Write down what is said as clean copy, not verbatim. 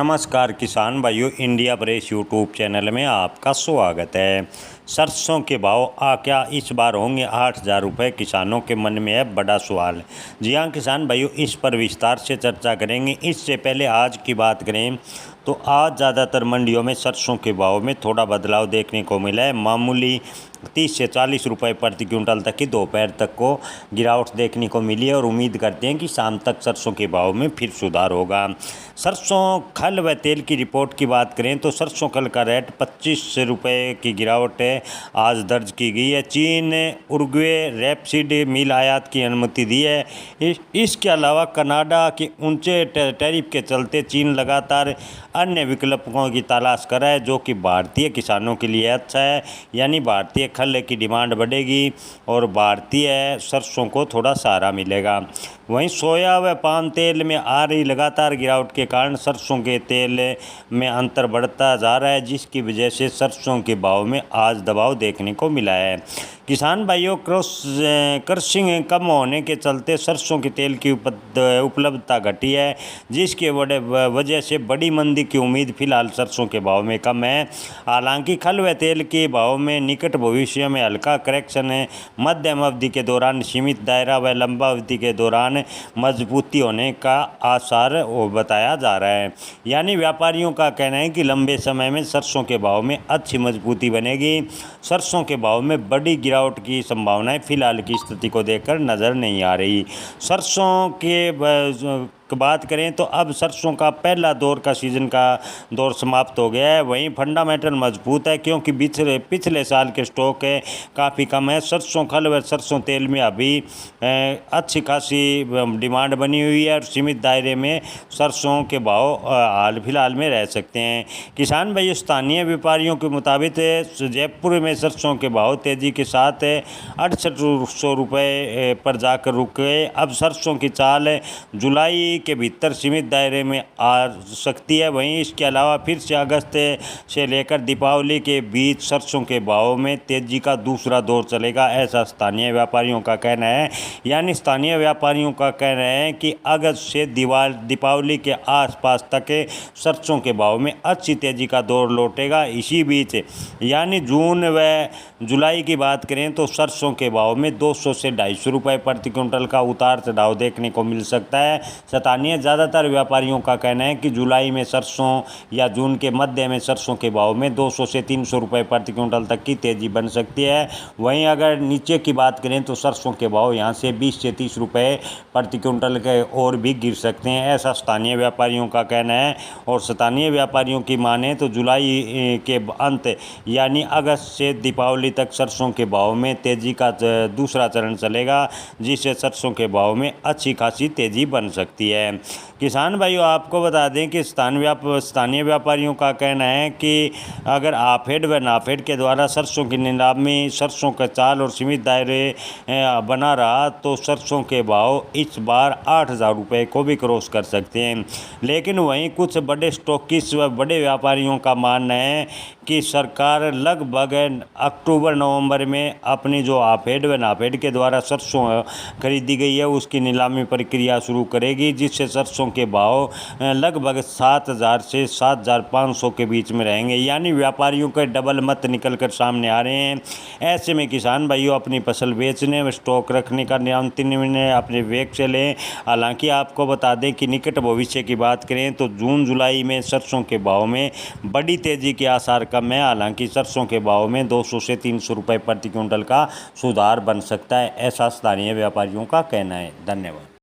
नमस्कार किसान भाइयों, इंडिया प्रेस यूट्यूब चैनल में आपका स्वागत है। सरसों के भाव क्या इस बार होंगे 8,000 रुपये? किसानों के मन में है बड़ा सवाल। जी हाँ किसान भाइयों, इस पर विस्तार से चर्चा करेंगे। इससे पहले आज की बात करें तो आज ज़्यादातर मंडियों में सरसों के भाव में थोड़ा बदलाव देखने को मिला है। मामूली 30 से 40 रुपये प्रति क्विंटल तक की दोपहर तक को गिरावट देखने को मिली है और उम्मीद करते हैं कि शाम तक सरसों के भाव में फिर सुधार होगा। सरसों खल व तेल की रिपोर्ट की बात करें तो सरसों खल का रेट 25 रुपये की गिरावट आज दर्ज की गई है। चीन उरुग्वे रेपसीड मिल आयात की अनुमति दी है। इसके अलावा कनाडा के ऊंचे टैरिफ के चलते चीन लगातार अन्य विकल्पों की तलाश कर रहा है, जो कि भारतीय किसानों के लिए अच्छा है। यानी भारतीय खल की डिमांड बढ़ेगी और भारतीय सरसों को थोड़ा सहारा मिलेगा। वहीं सोया व पाम तेल में आ रही लगातार गिरावट के कारण सरसों के तेल में अंतर बढ़ता जा रहा है, जिसकी वजह से सरसों के भाव में आज दबाव देखने को मिला है। किसान भाइयों, क्रशिंग कम होने के चलते सरसों के तेल की उपलब्धता घटी है, जिसके वजह से बड़ी मंदी की उम्मीद फिलहाल सरसों के भाव में कम है। हालांकि खल व तेल के भाव में निकट भविष्य में हल्का करेक्शन है। मध्यम अवधि के दौरान सीमित दायरा व लंबा अवधि के दौरान मजबूती होने का आसार बताया जा रहा है। यानी व्यापारियों का कहना है कि लंबे समय में सरसों के भाव में अच्छी मजबूती बनेगी। सरसों के भाव में बड़ी गिरावट की संभावनाएं फिलहाल की स्थिति को देखकर नज़र नहीं आ रही। सरसों के बात करें तो अब सरसों का पहला दौर का सीज़न का दौर समाप्त हो गया है। वहीं फंडामेंटल मजबूत है, क्योंकि पिछले साल के स्टॉक काफ़ी कम है। सरसों खल व सरसों तेल में अभी अच्छी खासी डिमांड बनी हुई है और सीमित दायरे में सरसों के भाव हाल फिलहाल में रह सकते हैं। किसान भाई, स्थानीय व्यापारियों के मुताबिक जयपुर में सरसों के भाव तेज़ी के साथ 6800 रुपये पर जाकर रुक गए। अब सरसों की चाल जुलाई के भीतर सीमित दायरे में आ सकती है। वहीं इसके अलावा फिर से अगस्त से लेकर दीपावली के बीच सरसों के भाव में तेज़ी का दूसरा दौर चलेगा, ऐसा स्थानीय व्यापारियों का कहना है। यानी स्थानीय व्यापारियों का कहना है कि अगस्त से दीपावली के आसपास तक सरसों के भाव में अच्छी तेज़ी का दौर लौटेगा। इसी बीच यानी जून व जुलाई की बात करें तो सरसों के भाव में 200 से 250 रुपये प्रति क्विंटल का उतार चढ़ाव देखने को मिल सकता है। स्थानीय ज़्यादातर व्यापारियों का कहना है कि जुलाई में सरसों या जून के मध्य में सरसों के भाव में 200 से 300 रुपये प्रति क्विंटल तक की तेज़ी बन सकती है। वहीं अगर नीचे की बात करें तो सरसों के भाव यहां से 20 से 30 रुपये प्रति क्विंटल के और भी गिर सकते हैं, ऐसा स्थानीय व्यापारियों का कहना है। और स्थानीय व्यापारियों की माने तो जुलाई के अंत यानी अगस्त से दीपावली तक सरसों के भाव में तेज़ी का दूसरा चरण चलेगा, जिससे सरसों के भाव में अच्छी खासी तेज़ी बन सकती है। किसान भाइयों, आपको बता दें कि स्थानीय व्यापारियों का कहना है कि अगर आफेड व नाफेड के द्वारा सरसों की नीलामी सरसों का चाल और सीमित दायरे बना रहा तो सरसों के भाव इस बार 8,000 रुपये को भी क्रॉस कर सकते हैं। लेकिन वहीं कुछ बड़े स्टॉकिस्ट व बड़े व्यापारियों का मानना है कि सरकार लगभग अक्टूबर नवंबर में अपनी जो आफेड व नाफेड के द्वारा सरसों खरीदी गई है उसकी नीलामी प्रक्रिया शुरू करेगी, जिससे सरसों के भाव लगभग 7,000 से 7,500 के बीच में रहेंगे। यानी व्यापारियों के डबल मत निकल कर सामने आ रहे हैं। ऐसे में किसान भाइयों अपनी फसल बेचने व स्टॉक रखने का अंतिम निर्णय अपने वेग से लें। हालांकि आपको बता दें कि निकट भविष्य की बात करें तो जून जुलाई में सरसों के भाव में बड़ी तेज़ी के आसार कम है। हालांकि सरसों के भाव में 200 से 300 रुपये प्रति क्विंटल का सुधार बन सकता है, ऐसा स्थानीय व्यापारियों का कहना है। धन्यवाद।